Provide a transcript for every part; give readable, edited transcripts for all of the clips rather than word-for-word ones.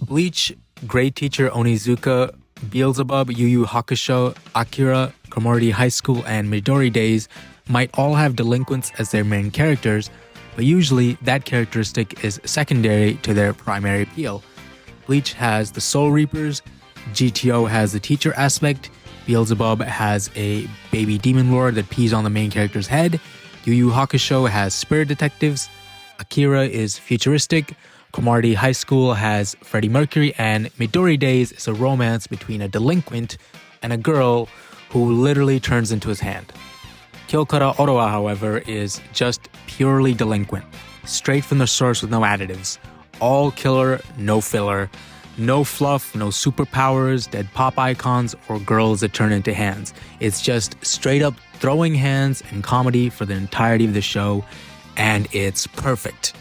Bleach, Great Teacher Onizuka, Beelzebub, Yu Yu Hakusho, Akira, Cromartie High School, and Midori Days might all have delinquents as their main characters, but usually that characteristic is secondary to their primary appeal. Bleach has the Soul Reapers, GTO has the teacher aspect, Beelzebub has a baby demon lord that pees on the main character's head, Yu Yu Hakusho has spirit detectives, Akira is futuristic, Cromartie High School has Freddie Mercury, and Midori Days is a romance between a delinquent and a girl who literally turns into his hand. Kyou Oroa, however, is just purely delinquent, straight from the source with no additives. All killer, no filler, no fluff, no superpowers, dead pop icons, or girls that turn into hands. It's just straight up throwing hands and comedy for the entirety of the show, and it's perfect.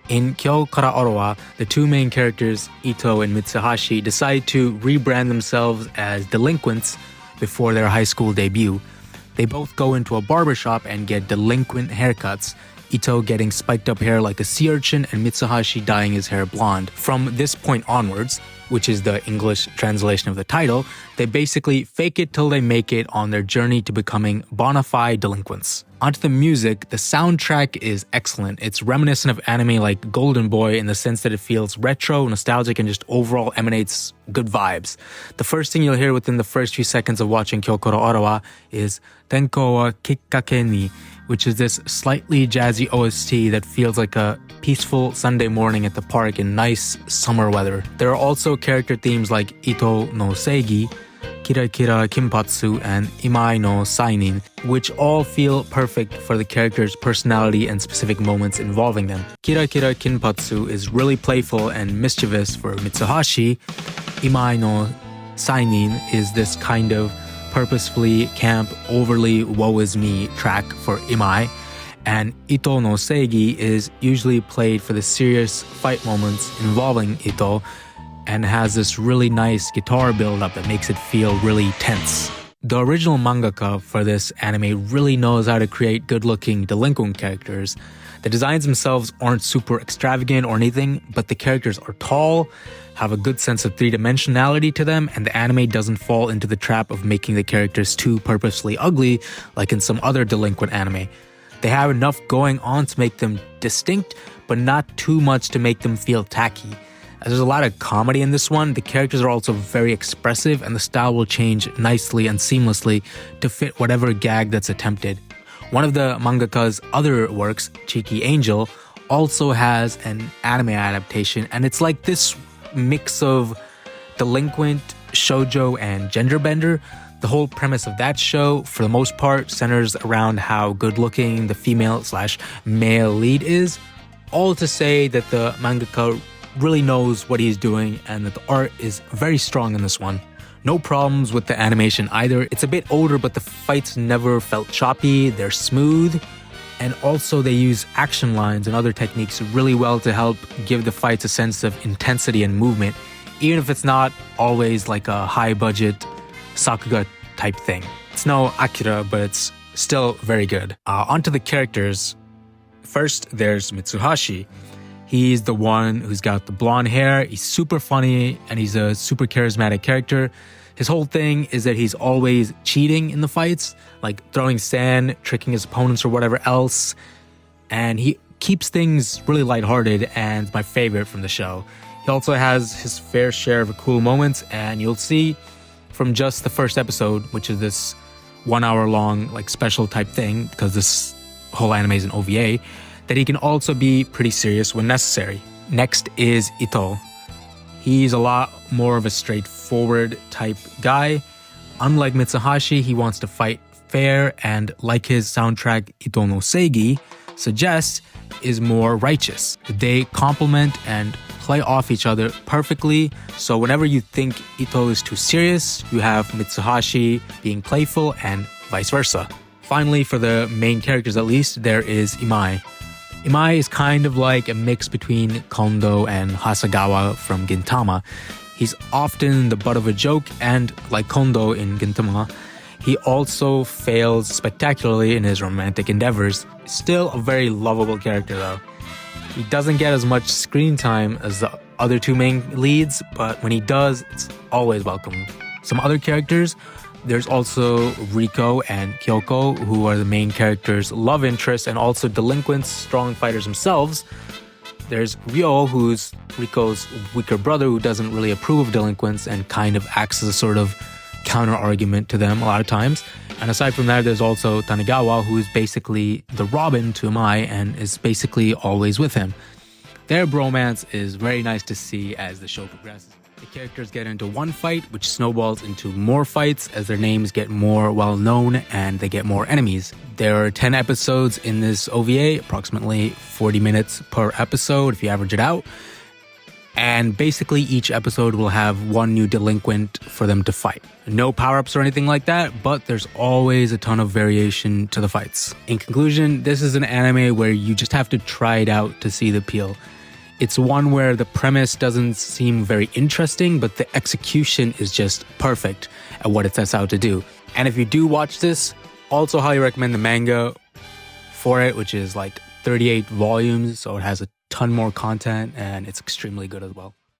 In Kyou Oroa, the two main characters, Ito and Mitsuhashi, decide to rebrand themselves as delinquents before their high school debut. They both go into a barbershop and get delinquent haircuts, Ito getting spiked up hair like a sea urchin and Mitsuhashi dyeing his hair blonde. From this point onwards, which is the English translation of the title, they basically fake it till they make it on their journey to becoming bona fide delinquents. Onto the music, the soundtrack is excellent. It's reminiscent of anime like Golden Boy in the sense that it feels retro, nostalgic, and just overall emanates good vibes. The first thing you'll hear within the first few seconds of watching Kyou Oroa is Tenko wa Kikkake ni, which is this slightly jazzy OST that feels like a peaceful Sunday morning at the park in nice summer weather. There are also character themes like Ito no Seigi, Kira Kira Kinpatsu, and Imai no Sainin, which all feel perfect for the character's personality and specific moments involving them. Kira Kira Kinpatsu is really playful and mischievous for Mitsuhashi. Imai no Sainin is this kind of purposefully camp, overly woe is me track for Imai. And Ito no Seigi is usually played for the serious fight moments involving Ito, and has this really nice guitar build-up that makes it feel really tense. The original mangaka for this anime really knows how to create good-looking delinquent characters. The designs themselves aren't super extravagant or anything, but the characters are tall, have a good sense of three-dimensionality to them, and the anime doesn't fall into the trap of making the characters too purposefully ugly like in some other delinquent anime. They have enough going on to make them distinct, but not too much to make them feel tacky. As there's a lot of comedy in this one, the characters are also very expressive, and the style will change nicely and seamlessly to fit whatever gag that's attempted. One of the mangaka's other works, Cheeky Angel, also has an anime adaptation, and it's like this mix of delinquent, shoujo, and genderbender. The whole premise of that show, for the most part, centers around how good-looking the female/male lead is. All to say that the mangaka really knows what he's doing and that the art is very strong in this one. No problems with the animation either. It's a bit older, but the fights never felt choppy, they're smooth, and also they use action lines and other techniques really well to help give the fights a sense of intensity and movement, even if it's not always like a high-budget Sakuga type thing. It's no Akira, but it's still very good. Onto the characters. First, there's Mitsuhashi. He's the one who's got the blonde hair, he's super funny, and he's a super charismatic character. His whole thing is that he's always cheating in the fights, like throwing sand, tricking his opponents or whatever else. And he keeps things really lighthearted and my favorite from the show. He also has his fair share of cool moments, and you'll see from just the first episode, which is this 1 hour long like special type thing, because this whole anime is an OVA, that he can also be pretty serious when necessary. Next is Ito. He's a lot more of a straightforward type guy. Unlike Mitsuhashi, he wants to fight fair, and like his soundtrack Ito no Seigi suggests, is more righteous. They complement and play off each other perfectly, so whenever you think Ito is too serious, you have Mitsuhashi being playful and vice versa. Finally, for the main characters at least, there is Imai. Imai is kind of like a mix between Kondo and Hasagawa from Gintama. He's often the butt of a joke, and like Kondo in Gintama, he also fails spectacularly in his romantic endeavors. Still a very lovable character though. He doesn't get as much screen time as the other two main leads, but when he does, it's always welcome. Some other characters, there's also Riko and Kyoko, who are the main characters' love interests and also delinquents, strong fighters themselves. There's Ryo, who's Riko's weaker brother, who doesn't really approve of delinquents and kind of acts as a sort of counter-argument to them a lot of times. And aside from that, there's also Tanegawa, who is basically the Robin to Mai and is basically always with him. Their bromance is very nice to see as the show progresses. The characters get into one fight, which snowballs into more fights as their names get more well-known and they get more enemies. There are 10 episodes in this OVA, approximately 40 minutes per episode if you average it out. And basically each episode will have one new delinquent for them to fight. No power-ups or anything like that, but there's always a ton of variation to the fights. In conclusion, this is an anime where you just have to try it out to see the appeal. It's one where the premise doesn't seem very interesting, but the execution is just perfect at what it sets out to do. And if you do watch this, also highly recommend the manga for it, which is like 38 volumes, so it has a ton more content and it's extremely good as well.